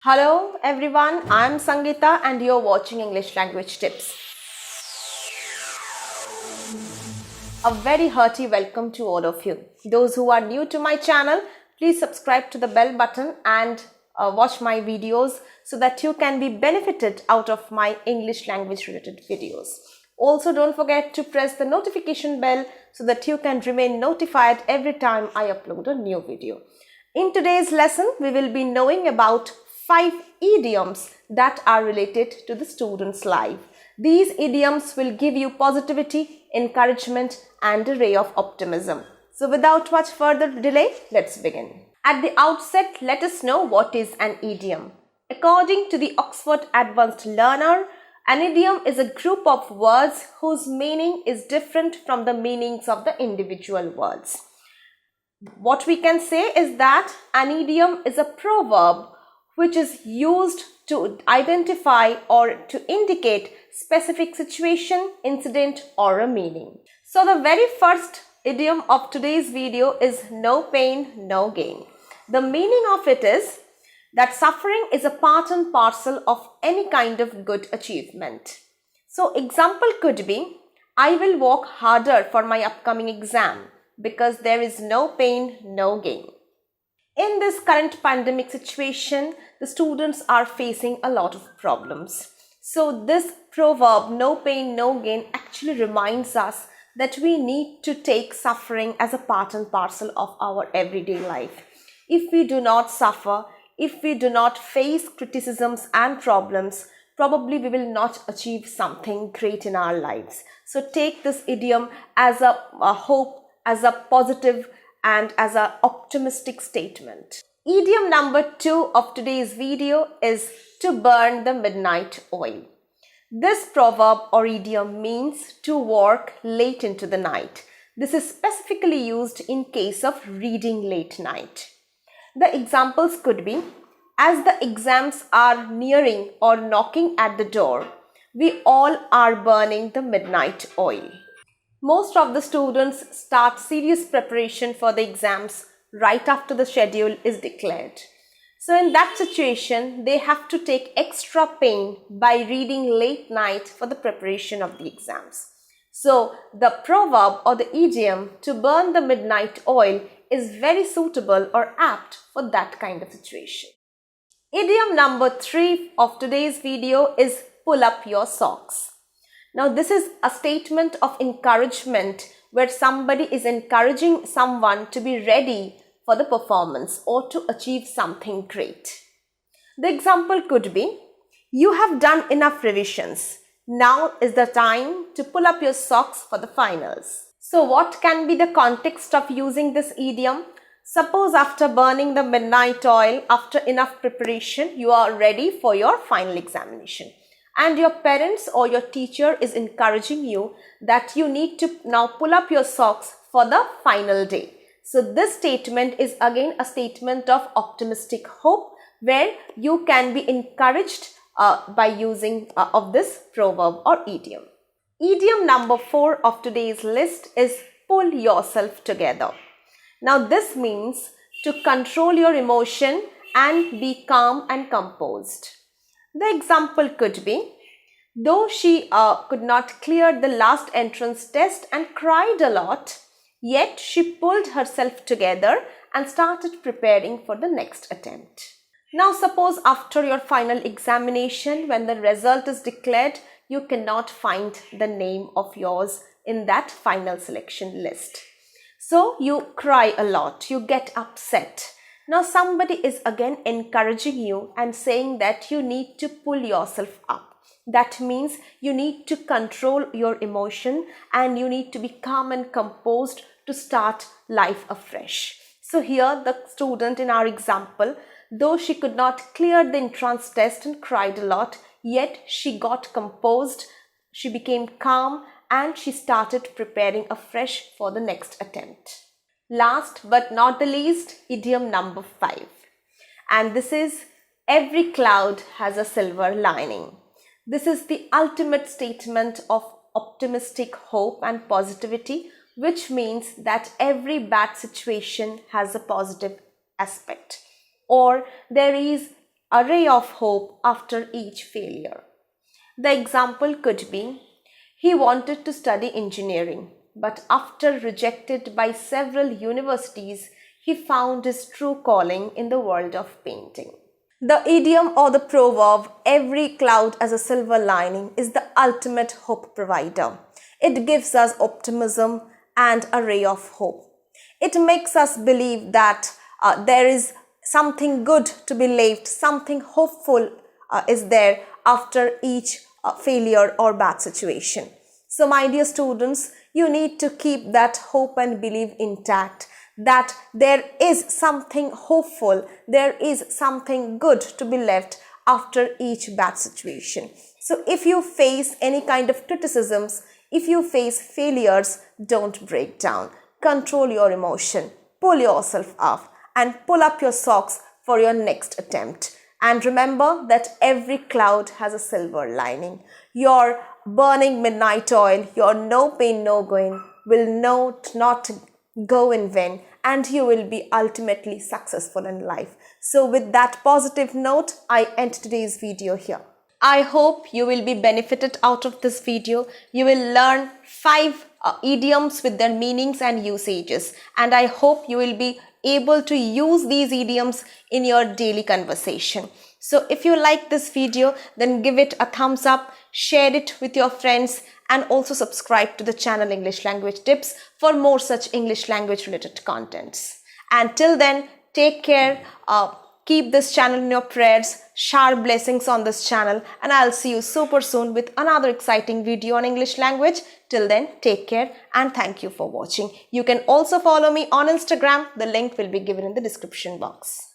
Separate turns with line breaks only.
Hello everyone, I'm Sangeeta and you're watching English Language Tips. A very hearty welcome to all of you. Those who are new to my channel, please subscribe to the bell button and watch my videos so that you can be benefited out of my English language related videos. Also, don't forget to press the notification bell so that you can remain notified every time I upload a new video. In today's lesson, we will be knowing about 5 idioms that are related to the student's life. These idioms will give you positivity, encouragement, and a ray of optimism. So without much further delay, let's begin. At the outset, let us know what is an idiom. According to the Oxford Advanced Learner, an idiom is a group of words whose meaning is different from the meanings of the individual words. What we can say is that an idiom is a proverb which is used to identify or to indicate specific situation, incident, or a meaning. So the very first idiom of today's video is no pain, no gain. The meaning of it is that suffering is a part and parcel of any kind of good achievement. So example could be, I will work harder for my upcoming exam because there is no pain, no gain. In this current pandemic situation, the students are facing a lot of problems. So this proverb, no pain, no gain, actually reminds us that we need to take suffering as a part and parcel of our everyday life. If we do not suffer, if we do not face criticisms and problems, probably we will not achieve something great in our lives. So take this idiom as a hope, as a positive and as an optimistic statement. Idiom number 2 of today's video is to burn the midnight oil. This proverb or idiom means to work late into the night. This is specifically used in case of reading late night. The examples could be, as the exams are nearing or knocking at the door, we all are burning the midnight oil. Most of the students start serious preparation for the exams right after the schedule is declared. So in that situation, they have to take extra pain by reading late night for the preparation of the exams. So the proverb or the idiom to burn the midnight oil is very suitable or apt for that kind of situation. Idiom number 3 of today's video is pull up your socks. Now, this is a statement of encouragement where somebody is encouraging someone to be ready for the performance or to achieve something great. The example could be, you have done enough revisions. Now is the time to pull up your socks for the finals. So what can be the context of using this idiom? Suppose after burning the midnight oil, after enough preparation, you are ready for your final examination. And your parents or your teacher is encouraging you that you need to now pull up your socks for the final day. So this statement is again a statement of optimistic hope where you can be encouraged by using of this proverb or idiom. Idiom number 4 of today's list is pull yourself together. Now this means to control your emotion and be calm and composed. The example could be, though she could not clear the last entrance test and cried a lot, yet she pulled herself together and started preparing for the next attempt. Now suppose after your final examination, when the result is declared, you cannot find the name of yours in that final selection list. So you cry a lot, you get upset. Now somebody is again encouraging you and saying that you need to pull yourself up. That means you need to control your emotion and you need to be calm and composed to start life afresh. So here the student in our example, though she could not clear the entrance test and cried a lot, yet she got composed, she became calm and she started preparing afresh for the next attempt. Last but not the least, idiom number 5. And this is, every cloud has a silver lining. This is the ultimate statement of optimistic hope and positivity, which means that every bad situation has a positive aspect, or there is a ray of hope after each failure. The example could be, he wanted to study engineering, but after rejected by several universities, he found his true calling in the world of painting. The idiom or the proverb, every cloud has a silver lining, is the ultimate hope provider. It gives us optimism and a ray of hope. It makes us believe that there is something good to be lived, something hopeful is there after each failure or bad situation. So my dear students, you need to keep that hope and belief intact, that there is something hopeful, there is something good to be left after each bad situation. So if you face any kind of criticisms, if you face failures, don't break down. Control your emotion, pull yourself up and pull up your socks for your next attempt. And remember that every cloud has a silver lining. Your burning midnight oil, your no pain, no gain will not go in vain, and you will be ultimately successful in life. So with that positive note, I end today's video here. I hope you will be benefited out of this video. You will learn 5 idioms with their meanings and usages, and I hope you will be able to use these idioms in your daily conversation. So if you like this video, then give it a thumbs up, share it with your friends, and also subscribe to the channel English Language Tips for more such English language related contents. And till then, take care. Keep this channel in your prayers, shower blessings on this channel, and I'll see you super soon with another exciting video on English language. Till then, take care and thank you for watching. You can also follow me on Instagram. The link will be given in the description box.